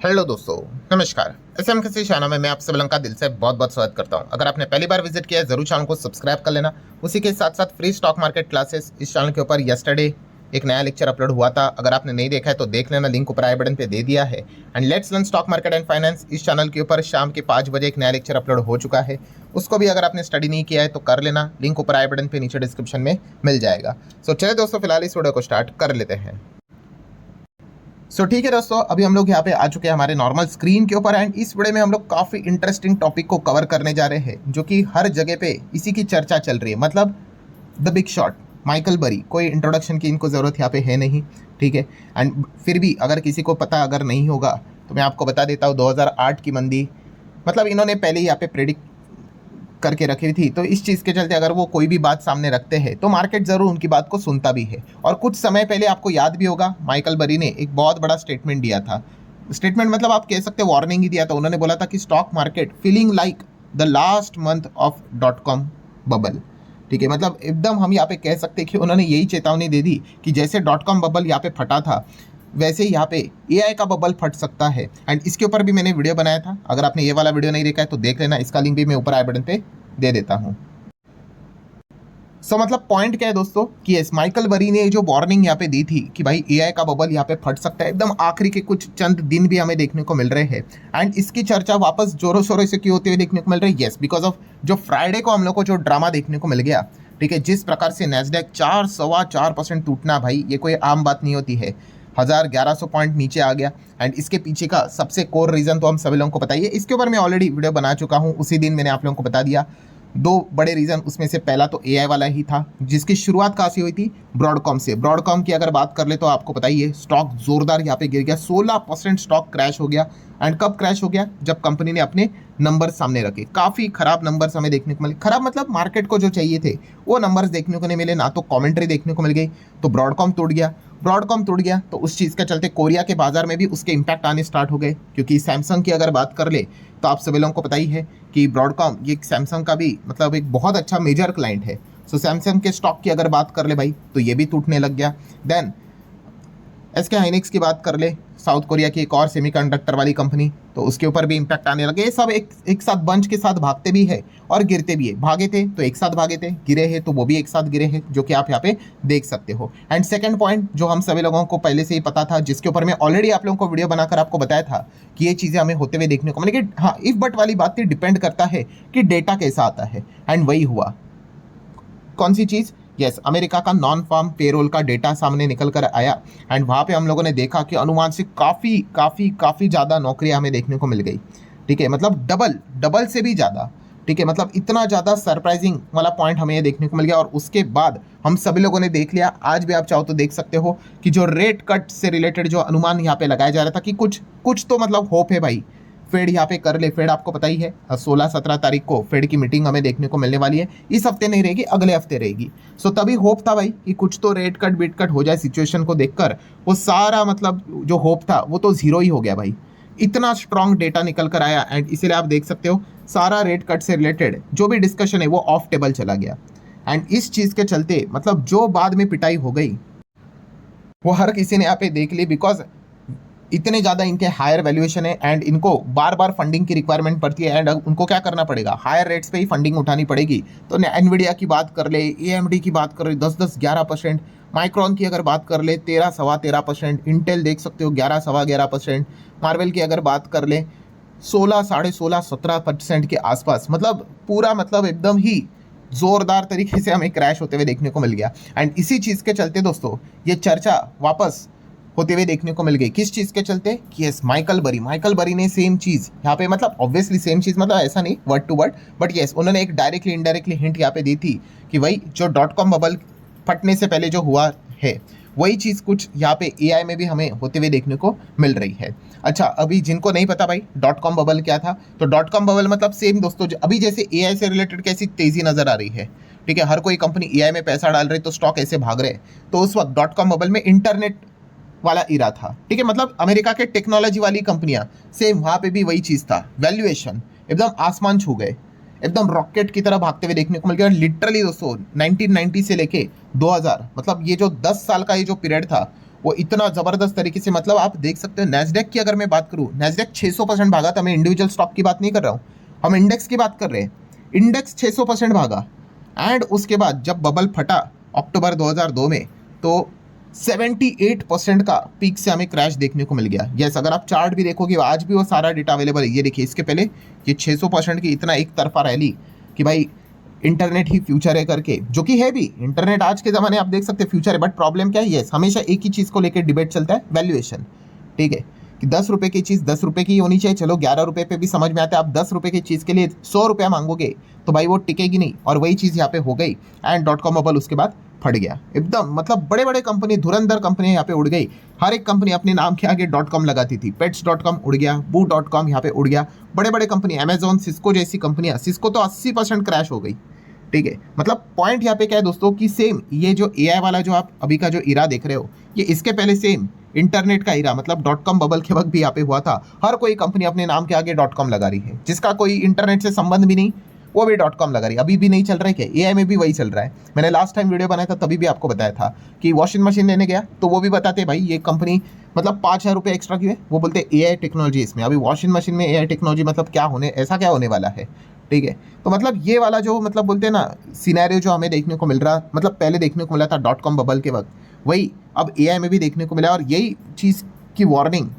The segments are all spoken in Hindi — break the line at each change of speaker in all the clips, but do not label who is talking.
हेलो दोस्तों, नमस्कार। एसएम किसी चैनल में मैं आप सब लोगों का दिल से बहुत बहुत स्वागत करता हूं। अगर आपने पहली बार विजिट किया है जरूर चैनल को सब्सक्राइब कर लेना। उसी के साथ साथ फ्री स्टॉक मार्केट क्लासेस इस चैनल के ऊपर यस्टरडे एक नया लेक्चर अपलोड हुआ था। अगर आपने नहीं देखा है तो देख लेना, लिंक ऊपर आई बटन पे दे दिया है। And let's learn stock market and finance इस चैनल के ऊपर शाम के 5 बजे एक नया लेक्चर अपलोड हो चुका है। उसको भी अगर आपने स्टडी नहीं किया है तो कर लेना, लिंक ऊपर आई बटन पे नीचे डिस्क्रिप्शन में मिल जाएगा। सो चलिए दोस्तों, फिलहाल इस वीडियो को स्टार्ट कर लेते हैं। ठीक है दोस्तों, अभी हम लोग यहाँ पे आ चुके हैं हमारे नॉर्मल स्क्रीन के ऊपर। एंड इस वीडियो में हम लोग काफ़ी इंटरेस्टिंग टॉपिक को कवर करने जा रहे हैं जो कि हर जगह पे इसी की चर्चा चल रही है, मतलब द बिग शॉट, माइकल बरी। कोई इंट्रोडक्शन की इनको ज़रूरत यहाँ पे है नहीं, ठीक है। एंड फिर भी अगर किसी को पता अगर नहीं होगा तो मैं आपको बता देता हूँ, 2008 की मंदी मतलब इन्होंने पहले ही यहाँ पे प्रेडिक्ट करके रखी थी। तो इस चीज़ के चलते अगर वो कोई भी बात सामने रखते हैं तो मार्केट ज़रूर उनकी बात को सुनता भी है। और कुछ समय पहले आपको याद भी होगा, माइकल बरी ने एक बहुत बड़ा स्टेटमेंट दिया था। स्टेटमेंट मतलब आप कह सकते हैं वार्निंग ही दिया था। उन्होंने बोला था कि stock market feeling like the last month of .com bubble, ठीक है। मतलब एकदम हम यहाँ पे कह सकते हैं कि उन्होंने यही चेतावनी दे दी कि जैसे .com बबल यहाँ पे फटा था वैसे ही यहाँ पे एआई का बबल फट सकता है। एंड इसके ऊपर भी मैंने वीडियो बनाया था। अगर आपने ये वाला वीडियो नहीं देखा है तो देख लेना, इसका लिंक भी मैं ऊपर आई बटन पे दे देता हूँ। मतलब पॉइंट क्या है दोस्तों कि यस, माइकल बरी ने जो वार्निंग यहाँ पे दी थी कि भाई एआई का बबल यहाँ पे फट सकता है, एकदम आखिरी के कुछ चंद दिन भी हमें देखने को मिल रहे हैं। एंड इसकी चर्चा वापस जोरों शोरों से क्यों होते हुए देखने को मिल रही है? यस, बिकॉज ऑफ जो फ्राइडे को हम लोग को जो ड्रामा देखने को मिल गया, ठीक है। जिस प्रकार से नैस्डैक 4.25% टूटना, भाई ये कोई आम बात नहीं होती है। 1100 पॉइंट नीचे आ गया। एंड इसके पीछे का सबसे कोर रीज़न तो हम सभी लोगों को बताइए, इसके ऊपर मैं ऑलरेडी वीडियो बना चुका हूँ, उसी दिन मैंने आप लोगों को बता दिया। दो बड़े रीज़न, उसमें से पहला तो एआई वाला ही था जिसकी शुरुआत कहाँ से हुई थी? ब्रॉडकॉम से। ब्रॉडकॉम की अगर बात कर ले तो आपको पता ही है, स्टॉक जोरदार यहाँ पे गिर गया, 16% स्टॉक क्रैश हो गया। एंड कब क्रैश हो गया? जब कंपनी ने अपने नंबर सामने रखे। काफ़ी खराब नंबर्स हमें देखने को मिले। खराब मतलब मार्केट को जो चाहिए थे वो नंबर्स देखने को नहीं मिले, ना तो कॉमेंट्री देखने को मिल गई। तो ब्रॉडकॉम टूट गया। ब्रॉडकॉम टूट गया तो उस चीज़ के चलते कोरिया के बाजार में भी उसके इम्पैक्ट आने स्टार्ट हो गए। क्योंकि सैमसंग की अगर बात कर ले तो आप सभी लोगों को पता ही है कि ब्रॉडकॉम ये सैमसंग का भी मतलब एक बहुत अच्छा मेजर क्लाइंट है। सो सैमसंग के स्टॉक की अगर बात कर ले भाई तो ये भी टूटने लग गया। देन एसके हाइनिक्स की बात कर ले, साउथ कोरिया की एक और सेमीकंडक्टर वाली कंपनी, तो उसके ऊपर भी इम्पैक्ट आने लगे। ये सब एक साथ बंच के साथ भागते भी है और गिरते भी है। भागे थे तो एक साथ भागे थे, गिरे हैं तो वो भी एक साथ गिरे हैं, जो कि आप यहाँ पे देख सकते हो। एंड सेकंड पॉइंट जो हम सभी लोगों को पहले से ही पता था, जिसके ऊपर मैं ऑलरेडी आप लोगों को वीडियो बनाकर आपको बताया था कि ये चीज़ें हमें होते हुए देखने को मिलेगी। हाँ, इफ बट वाली बात थी, डिपेंड करता है कि डेटा कैसा आता है। एंड वही हुआ। कौन सी चीज़? यस, अमेरिका का नॉन फार्म पेरोल का डेटा सामने निकल कर आया। एंड वहाँ पे हम लोगों ने देखा कि अनुमान से काफ़ी काफ़ी काफ़ी ज़्यादा नौकरियाँ हमें देखने को मिल गई, ठीक है। मतलब डबल से भी ज़्यादा, ठीक है। मतलब इतना ज़्यादा सरप्राइजिंग वाला पॉइंट हमें ये देखने को मिल गया। और उसके बाद हम सभी लोगों ने देख लिया, आज भी आप चाहो तो देख सकते हो कि जो रेट कट से रिलेटेड जो अनुमान यहाँ पे लगाया जा रहा था कि कुछ तो मतलब होप है भाई, फेड यहाँ पे कर ले। फेड आपको पता ही है 16-17 तारीख को फेड की मीटिंग हमें देखने को मिलने वाली है। इस हफ्ते नहीं रहेगी, अगले हफ्ते रहेगी। सो तभी होप था भाई कि कुछ तो रेट कट बीट कट हो जाए। सिचुएशन को देखकर वो सारा मतलब जो होप था वो तो जीरो ही हो गया भाई। इतना स्ट्रॉन्ग डेटा निकल कर आया। एंड इसीलिए आप देख सकते हो सारा रेट कट से रिलेटेड जो भी डिस्कशन है वो ऑफ टेबल चला गया। एंड इस चीज़ के चलते मतलब जो बाद में पिटाई हो गई वो हर किसी ने यहाँ पे देख ली। बिकॉज इतने ज़्यादा इनके हायर वैल्यूएशन है एंड इनको बार बार फंडिंग की रिक्वायरमेंट पड़ती है। एंड उनको क्या करना पड़ेगा? हायर रेट्स पे ही फंडिंग उठानी पड़ेगी। तो एनवीडिया की बात कर ले, एएमडी की बात कर ले 10-11%, माइक्रॉन की अगर बात कर ले 13-13.25%, इंटेल देख सकते हो 11-11.25%, मार्वल की अगर बात कर ले 16-16.5-17% के आसपास। मतलब पूरा मतलब एकदम ही जोरदार तरीके से हमें क्रैश होते हुए देखने को मिल गया। एंड इसी चीज़ के चलते दोस्तों ये चर्चा वापस होते हुए देखने को मिल गई। किस चीज़ के चलते? कि यस, माइकल बरी ने सेम चीज़ यहाँ पे, मतलब ऑब्वियसली सेम चीज़ मतलब ऐसा नहीं word to word, but yes उन्होंने एक डायरेक्टली इनडायरेक्टली हिंट यहाँ पे दी थी कि भाई जो .com बबल फटने से पहले जो हुआ है वही चीज़ कुछ यहाँ पे एआई में भी हमें होते हुए देखने को मिल रही है। अच्छा, अभी जिनको नहीं पता भाई .com बबल क्या था, तो .com बबल मतलब सेम दोस्तों अभी जैसे एआई से रिलेटेड कैसी तेज़ी नज़र आ रही है, ठीक है। हर कोई कंपनी एआई में पैसा डाल रही तो स्टॉक ऐसे भाग रहे। तो उस वक्त .com बबल में इंटरनेट वाला इरा था, ठीक है। मतलब अमेरिका के टेक्नोलॉजी वाली कंपनियां, सेम वहाँ पे भी वही चीज़ था। वैल्यूएशन एकदम आसमान छू गए, एकदम रॉकेट की तरह भागते हुए देखने को मिल गया। लिटरली दोस्तों 1990 से लेके 2000 मतलब ये जो 10 साल का ये जो पीरियड था वो इतना ज़बरदस्त तरीके से, मतलब आप देख सकते हो नैस्डैक की अगर मैं बात करूँ, नैस्डैक 600% भागा था। मैं इंडिविजुअल स्टॉक की बात नहीं कर रहा हूँ, हम इंडेक्स की बात कर रहे हैं। इंडेक्स 600% भागा एंड उसके बाद जब बबल फटा अक्टूबर 2002 में, तो 78% का पीक से हमें क्रैश देखने को मिल गया। यस, अगर आप चार्ट भी देखोगे आज भी वो सारा डेटा अवेलेबल है। ये देखिए, इसके पहले ये 600% की इतना एक तरफा रैली कि भाई इंटरनेट ही फ्यूचर है करके, जो कि है भी। इंटरनेट आज के ज़माने आप देख सकते हैं फ्यूचर है, बट प्रॉब्लम क्या है, यस हमेशा एक ही चीज़ को लेकर डिबेट चलता है, वैल्यूएशन। ठीक है कि 10 रुपये की चीज़ 10 रुपये की होनी चाहिए, चलो 11 रुपये पे भी समझ में आता है। आप 10 रुपये की चीज़ के लिए 100 रुपया मांगोगे तो भाई वो टिकेगी नहीं, और वही चीज़ यहाँ पे हो गई। एंड .com बबल उसके बाद फट गया एकदम, मतलब बड़े बड़े कंपनी, धुरंधर कंपनी यहाँ पे उड़ गई। हर एक कंपनी अपने नाम के आगे .com लगाती थी। pets.com उड़ गया, boo.com यहाँ पे उड़ गया। बड़े बड़े कंपनी अमेजोन, सिस्को जैसी कंपनियाँ, सिस्को तो 80% क्रैश हो गई। ठीक है, मतलब पॉइंट यहाँ पे क्या है दोस्तों कि सेम ये जो एआई वाला जो आप अभी का जो इरा देख रहे हो, ये इसके पहले सेम इंटरनेट का इरा, मतलब .com बबल के वक्त भी यहाँ पे हुआ था। हर कोई कंपनी अपने नाम के आगे .com लगा रही है, जिसका कोई इंटरनेट से संबंध भी नहीं, वो भी .com लगा रही है। अभी भी नहीं चल रहा है क्या? एआई में भी वही चल रहा है। मैंने लास्ट टाइम वीडियो बनाया था तभी भी आपको बताया था कि वॉशिंग मशीन लेने गया तो वो भी बताते भाई ये कंपनी मतलब 5,000 रुपये एक्स्ट्रा क्यों है, वो बोलते एआई टेक्नोलॉजी इसमें। अभी वॉशिंग मशीन में एआई टेक्नोलॉजी मतलब क्या होने, ऐसा क्या होने वाला है? ठीक है, तो मतलब ये वाला जो मतलब बोलते हैं ना सिनेरियो जो हमें देखने को मिल रहा, मतलब पहले देखने को मिला था .com बबल के वक्त, वही अब एआई में भी देखने को मिला। और यही चीज़ की वार्निंग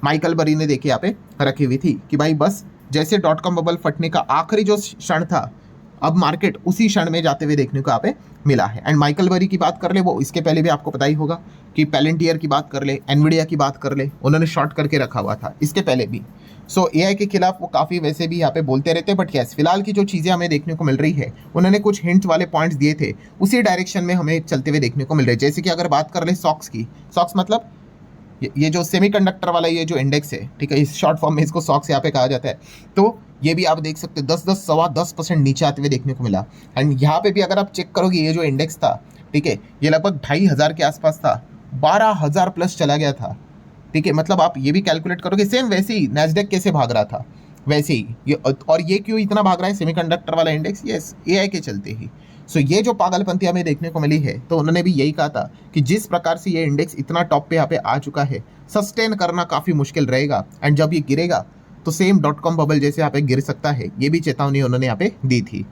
माइकल बरी ने देके यहाँ पे रखी हुई थी कि भाई बस जैसे .com बबल फटने का आखिरी जो क्षण था, अब मार्केट उसी क्षण में जाते हुए देखने को यहाँ पे मिला है। एंड माइकल बरी की बात कर ले, वो इसके पहले भी आपको पता ही होगा कि पैलेंटियर की बात कर ले, एनवीडिया की बात कर ले, उन्होंने शॉर्ट करके रखा हुआ था इसके पहले भी। सो एआई के खिलाफ वो काफ़ी वैसे भी यहाँ पे बोलते रहते हैं। बट यस, फिलहाल की जो चीज़ें हमें देखने को मिल रही है, उन्होंने कुछ हिंट वाले पॉइंट्स दिए थे, उसी डायरेक्शन में हमें चलते हुए देखने को मिल रहे हैं। जैसे कि अगर बात कर ले सॉक्स की, सॉक्स मतलब ये जो सेमीकंडक्टर वाला ये जो इंडेक्स है, ठीक है, इस शॉर्ट फॉर्म में इसको सॉक्स यहाँ पे कहा जाता है। तो ये भी आप देख सकते हो 10-10, 10% नीचे आते हुए देखने को मिला। एंड यहाँ पे भी अगर आप चेक करोगे ये जो इंडेक्स था, ठीक है, ये लगभग 2,500 के आसपास था, 12,000 प्लस चला गया था। ठीक है, मतलब आप ये भी कैलकुलेट करोगे सेम वैसे ही नैस्डैक कैसे भाग रहा था वैसे ही ये। और ये क्यों इतना भाग रहा है सेमीकंडक्टर वाला इंडेक्स? यस, एआई के चलते ही। सो ये जो पागलपंती हमें देखने को मिली है, तो उन्होंने भी यही कहा था कि जिस प्रकार से ये इंडेक्स इतना टॉप पे यहाँ पे आ चुका है, सस्टेन करना काफ़ी मुश्किल रहेगा। एंड जब ये गिरेगा तो सेम .com बबल जैसे यहाँ पे गिर सकता है। ये भी चेतावनी उन्होंने यहाँ पे दी थी।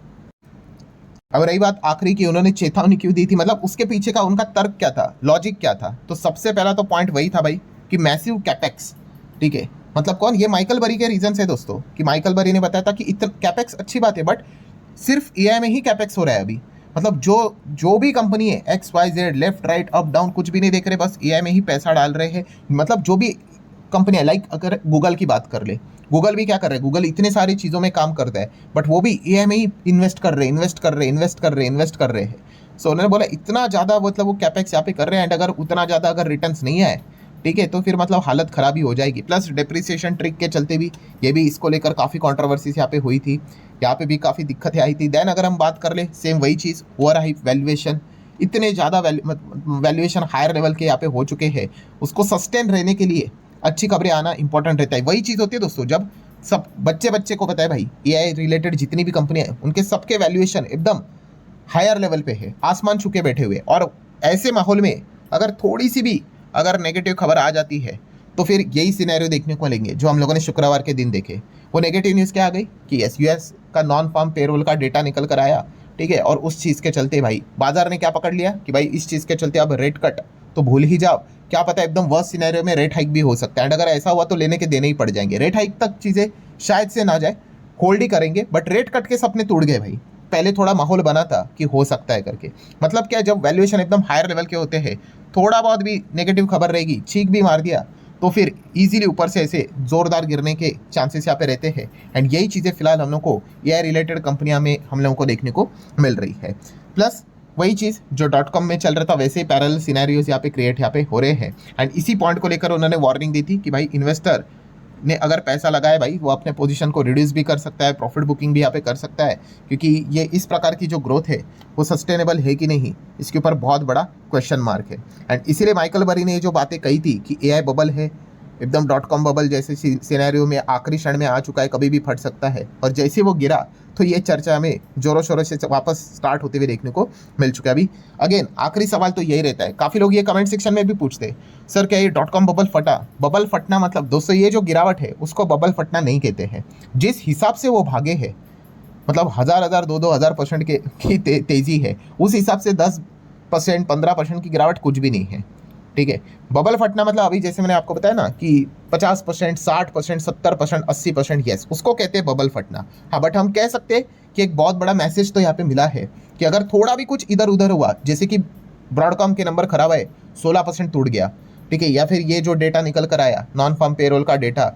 अब रही बात आखिरी की, उन्होंने चेतावनी क्यों दी थी, मतलब उसके पीछे का उनका तर्क क्या था, लॉजिक क्या था? तो सबसे पहला तो पॉइंट वही था भाई कि मैसिव कैपेक्स। ठीक है, मतलब कौन? ये माइकल बरी के रीजन है दोस्तों, कि माइकल बरी ने बताया था कि इतना कैपेक्स अच्छी बात है, बट सिर्फ एआई में ही कैपेक्स हो रहा है अभी। मतलब जो भी कंपनी है XYZ, left right up down कुछ भी नहीं देख रहे, बस एआई में ही पैसा डाल रहे हैं। मतलब जो भी कंपनियां, लाइक अगर गूगल की बात कर ले, गूगल भी क्या कर रहे हैं, गूगल इतने सारी चीज़ों में काम करता है, बट वो भी एआई में ही इन्वेस्ट कर रहे हैं। सो उन्होंने बोला इतना ज़्यादा मतलब वो कैपेक्स यहाँ पे कर रहे हैं, एंड अगर उतना ज़्यादा अगर रिटर्न्स नहीं आए, ठीक है, तो फिर मतलब हालत ख़राब ही हो जाएगी। प्लस डेप्रिसिएशन ट्रिक के चलते भी ये भी इसको लेकर काफ़ी कॉन्ट्रोवर्सीज यहाँ पे हुई थी, यहाँ पे भी काफ़ी दिक्कतें आई थी। देन अगर हम बात कर ले सेम वही चीज़, ओवर हाइप वैल्यूएशन, इतने ज़्यादा वैल्यूएशन हायर लेवल के यहाँ पे हो चुके हैं, उसको सस्टेन रहने के लिए अच्छी खबरें आना इंपॉर्टेंट रहता है। वही चीज़ होती है दोस्तों, जब सब बच्चे को पता है भाई एआई रिलेटेड जितनी भी कंपनियां हैं, उनके सबके वैल्यूएशन एकदम हायर लेवल पे है, आसमान छू के बैठे हुए। और ऐसे माहौल में अगर थोड़ी सी भी अगर नेगेटिव खबर आ जाती है, तो फिर यही सिनेरियो देखने को मिलेंगे जो हम लोगों ने शुक्रवार के दिन देखे। वो नेगेटिव न्यूज़ क्या आ गई कि यूएस का नॉन फार्म पेरोल का डेटा निकल कर आया, ठीक है, और उस चीज़ के चलते भाई बाजार ने क्या पकड़ लिया कि भाई इस चीज़ के चलते अब रेट कट तो भूल ही जाओ, क्या पता एकदम वर्स्ट सिनेरियो में रेट हाइक भी हो सकता है। एंड अगर ऐसा हुआ तो लेने के देने ही पड़ जाएंगे। रेट हाइक तक चीज़ें शायद से ना जाए, होल्ड ही करेंगे, बट रेट कट के सपने टूट गए भाई। पहले थोड़ा माहौल बना था कि हो सकता है करके, मतलब क्या, जब वैल्यूएशन एकदम हायर लेवल के होते हैं, थोड़ा बहुत भी नेगेटिव खबर रहेगी, छींक भी मार दिया, तो फिर इजीली ऊपर से ऐसे जोरदार गिरने के चांसेस यहाँ पे रहते हैं। एंड यही चीज़ें फिलहाल हम लोग को एआई रिलेटेड कंपनियां में हम लोगों को देखने को मिल रही है। प्लस वही चीज़ जो .com में चल रहा था, वैसे ही पैरेलल सिनेरियोज यहाँ पे क्रिएट यहाँ पे हो रहे हैं। एंड इसी पॉइंट को लेकर उन्होंने वार्निंग दी थी कि भाई इन्वेस्टर ने अगर पैसा लगाया भाई, वो अपने पोजीशन को रिड्यूस भी कर सकता है, प्रॉफिट बुकिंग भी यहाँ पे कर सकता है, क्योंकि ये इस प्रकार की जो ग्रोथ है वो सस्टेनेबल है कि नहीं, इसके ऊपर बहुत बड़ा क्वेश्चन मार्क है। एंड इसीलिए माइकल बरी ने ये जो बातें कही थी कि एआई बबल है, एकदम डॉट कॉम बबल जैसे सिनेरियो में आखिरी क्षण में आ चुका है, कभी भी फट सकता है। और जैसे वो गिरा तो ये चर्चा हमें जोरों शोरों से वापस स्टार्ट होते हुए देखने को मिल चुका है। अभी अगेन आखिरी सवाल तो यही रहता है, काफ़ी लोग ये कमेंट सेक्शन में भी पूछते हैं, सर क्या ये डॉट कॉम बबल फटा? बबल फटना मतलब दोस्तों ये जो गिरावट है उसको बबल फटना नहीं कहते हैं। जिस हिसाब से वो भागे है, मतलब हजार 2,000% की तेजी है, उस हिसाब से 10% 15% की गिरावट कुछ भी नहीं है। ठीक है, बबल फटना मतलब अभी जैसे मैंने आपको बताया ना कि 50%, 60%, 70%, 80%, यस, उसको कहते हैं बबल फटना। हाँ, बट हम कह सकते हैं कि एक बहुत बड़ा मैसेज तो यहाँ पे मिला है कि अगर थोड़ा भी कुछ इधर उधर हुआ, जैसे कि ब्रॉडकॉम के नंबर खराब है, 16% टूट गया, ठीक है, या फिर ये जो डेटा निकल कर आया नॉन फार्म पेरोल का डेटा,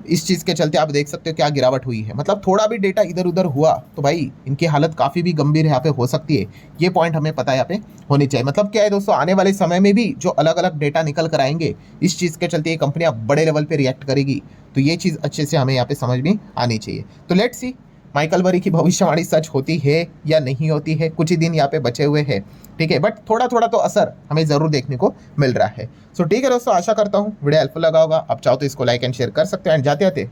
इस चीज़ के चलते आप देख सकते हो क्या गिरावट हुई है। मतलब थोड़ा भी डेटा इधर उधर हुआ तो भाई इनकी हालत काफ़ी भी गंभीर यहाँ पे हो सकती है। ये पॉइंट हमें पता है यहाँ पे होनी चाहिए। मतलब क्या है दोस्तों, आने वाले समय में भी जो अलग अलग डेटा निकल कर आएंगे, इस चीज़ के चलते ये कंपनियां बड़े लेवल पे रिएक्ट करेगी। तो ये चीज़ अच्छे से हमें यहाँ पे समझ में आनी चाहिए। तो लेट्स सी माइकल बरी की भविष्यवाणी सच होती है या नहीं होती है। कुछ ही दिन यहाँ पे बचे हुए हैं, ठीक है, बट थोड़ा थोड़ा तो असर हमें जरूर देखने को मिल रहा है। सो ठीक है दोस्तों, आशा करता हूँ वीडियो हेल्पफुल लगा होगा। आप चाहो तो इसको लाइक एंड शेयर कर सकते हो। एंड जाते जाते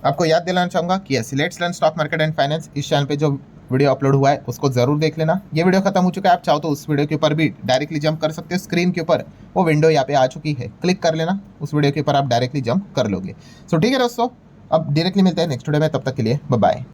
आपको याद दिलाना चाहूंगा कि yes, let's learn stock market and finance इस चैनल पे जो वीडियो अपलोड हुआ है उसको जरूर देख लेना। ये वीडियो खत्म हो चुका है, आप चाहो तो उस वीडियो के ऊपर भी डायरेक्टली जंप कर सकते हो। स्क्रीन के ऊपर वो विंडो यहाँ पे आ चुकी है, क्लिक कर लेना, उस वीडियो के ऊपर आप डायरेक्टली जंप कर लोगे। सो ठीक है दोस्तों, अब डायरेक्टली मिलते हैं नेक्स्ट वीडियो में, तब तक के लिए बाय बाय।